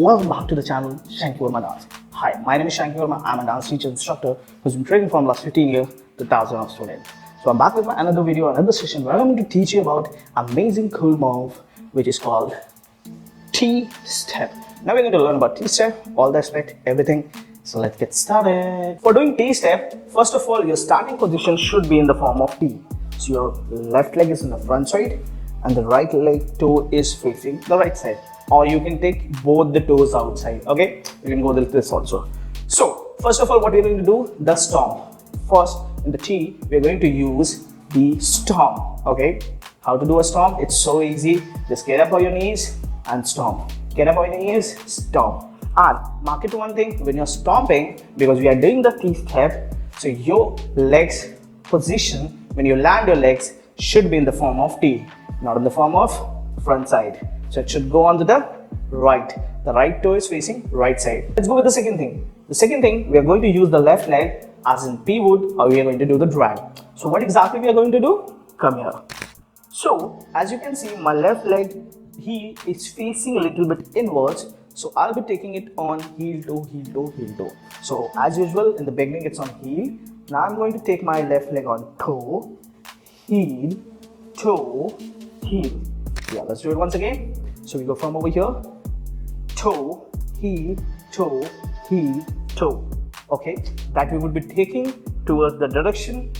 welcome back to the channel Shanky Verma Dance. Hi, my name is Shanky Verma. I'm a dance teacher instructor who's been training for the last 15 years to thousands of students. So I'm back with another video, another session where I'm going to teach you about amazing cool move which is called T-step. Now we're going to learn about T-step, all the aspect, everything. So let's get started. For doing T-step, first of all, your starting position should be in the form of T. So your left leg is in the front side and the right leg toe is facing the right side. Or you can take both the toes outside, okay? You can go like this also. So, first of all, what we're going to do, the stomp. First, in the T, we're going to use the stomp, okay? How to do a stomp? It's so easy. Just get up on your knees and stomp. Get up on your knees, stomp. And mark it one thing, when you're stomping, because we are doing the T-step, so your legs position, when you land your legs, should be in the form of T, not in the form of front side. So it should go on to the right. The right toe is facing right side. Let's go with the second thing. The second thing, we are going to use the left leg as in pivot, or we are going to do the drag. So what exactly we are going to do? Come here. So as you can see, my left leg heel is facing a little bit inwards. So I'll be taking it on heel toe, heel toe, heel toe. So as usual, in the beginning it's on heel. Now I'm going to take my left leg on toe, heel, toe, heel. Yeah, let's do it once again. So we go from over here, toe, heel, toe, heel, toe. Okay, that we would be taking towards the direction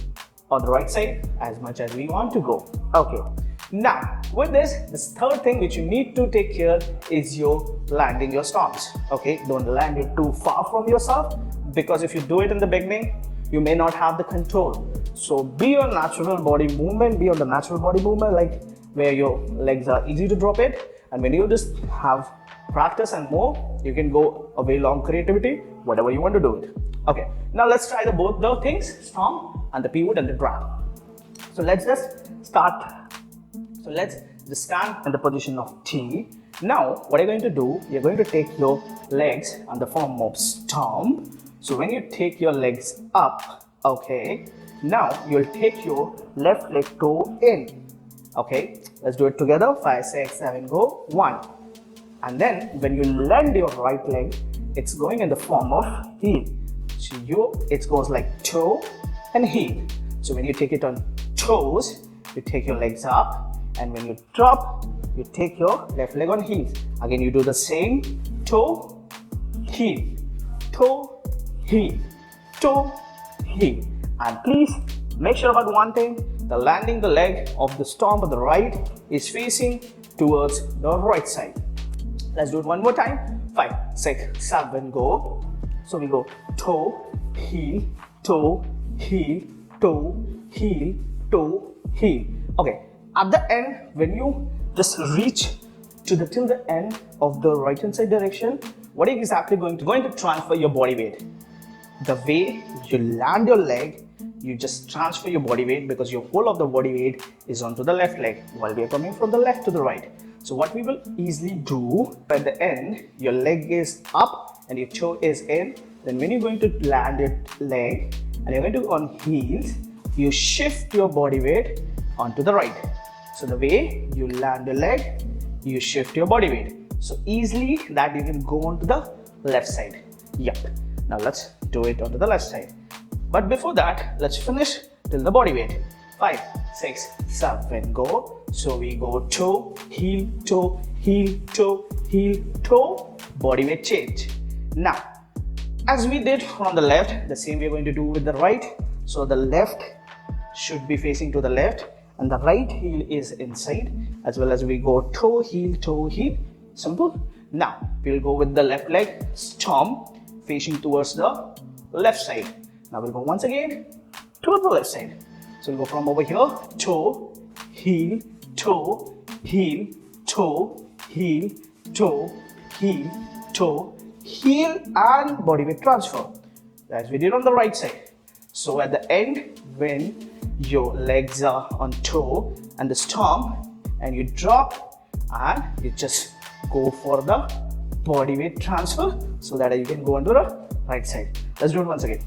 on the right side as much as we want to go. Okay, now with this third thing which you need to take care is your landing your stomps. Okay, don't land it too far from yourself, because if you do it in the beginning, you may not have the control. So be your natural body movement, be on the natural body movement, like where your legs are easy to drop it, and when you just have practice and more, you can go a way long creativity, whatever you want to do it. Okay, now let's try both the things, stomp and the pivot and the drag. So let's just start. So let's just stand in the position of T. Now what you're going to do, you're going to take your legs on the form of stomp. So when you take your legs up, okay, now you'll take your left leg toe in. Okay, let's do it together. 5, 6, 7, go. 1. And then when you land your right leg, it's going in the form of heel. So it goes like toe and heel. So when you take it on toes, you take your legs up, and when you drop, you take your left leg on heels. Again, you do the same toe, heel, toe, heel, toe, heel. And please make sure about one thing. The landing the leg of the stomp on the right is facing towards the right side. Let's do it one more time. 5, 6, 7, go. So we go toe, heel, toe, heel, toe, heel, toe, heel. Okay. At the end, when you just reach till the end of the right hand side direction, what are you exactly going to transfer your body weight? The way you land your leg, you just transfer your body weight, because your whole of the body weight is onto the left leg while we are coming from the left to the right. So what we will easily do, at the end, your leg is up and your toe is in. Then when you're going to land your leg and you're going to go on heels, you shift your body weight onto the right. So the way you land your leg, you shift your body weight. So easily that you can go onto the left side. Yep. Now let's do it onto the left side. But before that, let's finish till the body weight. 5, 6, 7, go. So we go toe, heel, toe, heel, toe, heel, toe, body weight change. Now, as we did from the left, the same we're going to do with the right. So the left should be facing to the left and the right heel is inside, as well as we go toe, heel, simple. Now, we'll go with the left leg, stomp, facing towards the left side. Now we'll go once again towards the left side. So we'll go from over here, toe, heel, toe, heel, toe, heel, toe, heel, toe, heel, and body weight transfer, as we did on the right side. So at the end, when your legs are on toe and the stomp, and you drop and you just go for the body weight transfer, so that you can go onto the right side. Let's do it once again.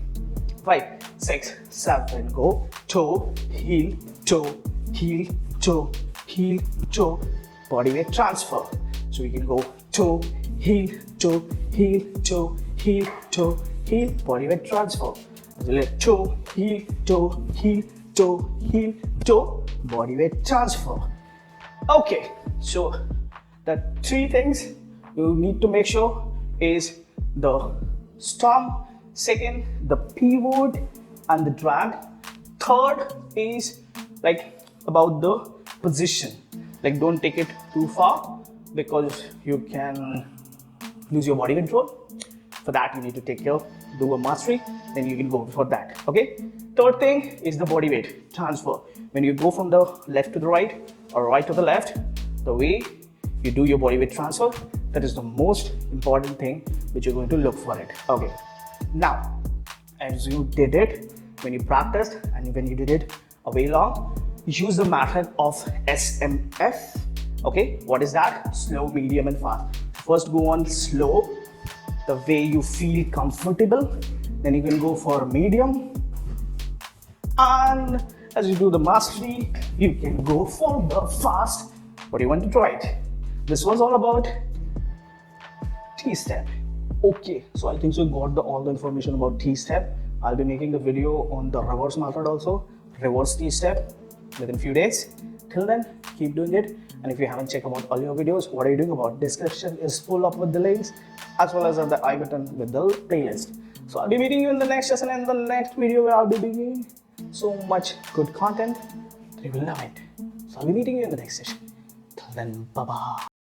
5, 6, 7, go. Toe, heel, toe, heel, toe, heel, toe, body weight transfer. So we can go toe, heel, toe, heel, toe, heel, toe, heel, body weight transfer. Toe, heel, toe, heel, toe, heel, toe, body weight transfer. Okay, so the three things you need to make sure is the stomp, second the pivot and the drag, third is like about the position, like don't take it too far because you can lose your body control. For that you need to take care, do a mastery, then you can go for that. Okay, third thing is the body weight transfer. When you go from the left to the right or right to the left, the way you do your body weight transfer, that is the most important thing which you're going to look for it. Okay, now as you did it when you practiced and when you did it a way long, use the method of SMF. Okay, what is that? Slow, medium and fast. First go on slow, the way you feel comfortable, then you can go for medium, and as you do the mastery you can go for the fast. What do you want to try it? This was all about T-step. Okay, so I think so you got all the information about T-step. I'll be making a video on the reverse method also, reverse T-step, within few days. Till then, keep doing it. And if you haven't checked out earlier videos, what are you doing about? Description is full up with the links as well as at the I button with the playlist. So I'll be meeting you in the next session and the next video where I'll be bringing so much good content that you will love it. So I'll be meeting you in the next session. Till then, bye bye.